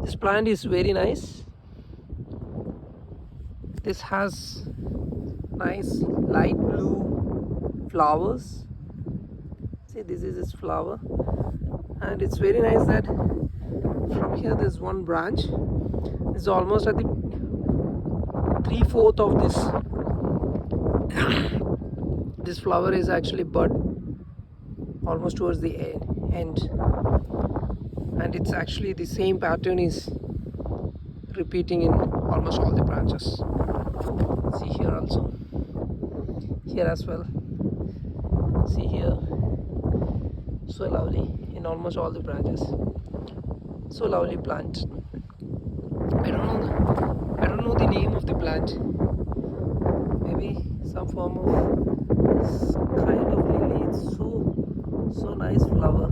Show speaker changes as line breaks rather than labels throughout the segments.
This plant is very nice. This has nice light blue flowers. See, this is its flower, and it's very nice that from here there's one branch. It's almost at the 3/4 of this flower is actually bud, almost towards the end, and it's actually the same pattern is repeating in almost all the branches. See here also, here as well. See here, so lovely in almost all the branches. So lovely plant. I don't know the name of the plant. Maybe some form of kind of lily. It's so nice flower.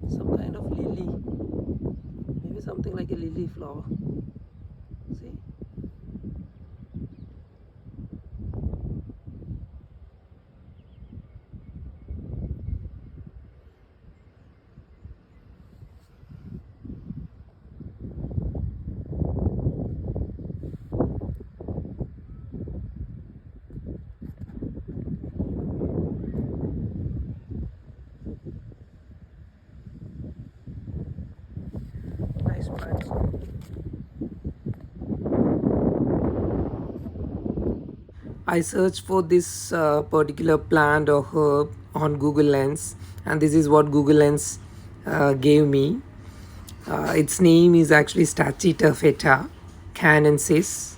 Some kind of lily. Maybe something like a lily flower. See? Nice plant. I searched for this particular plant or herb on Google Lens, and this is what Google Lens gave me. Its name is actually stachytarpheta cayennensis.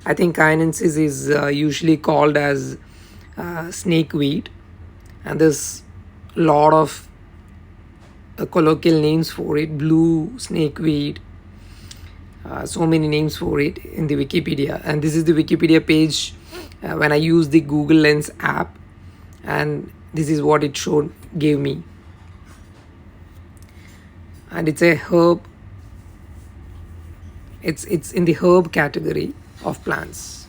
I think cayennensis is usually called as snakeweed, and there's a lot of colloquial names for it: blue snakeweed. So many names for it in the Wikipedia, and this is the Wikipedia page when I use the Google Lens app, and this is what it gave me. And it's a herb. It's in the herb category of plants.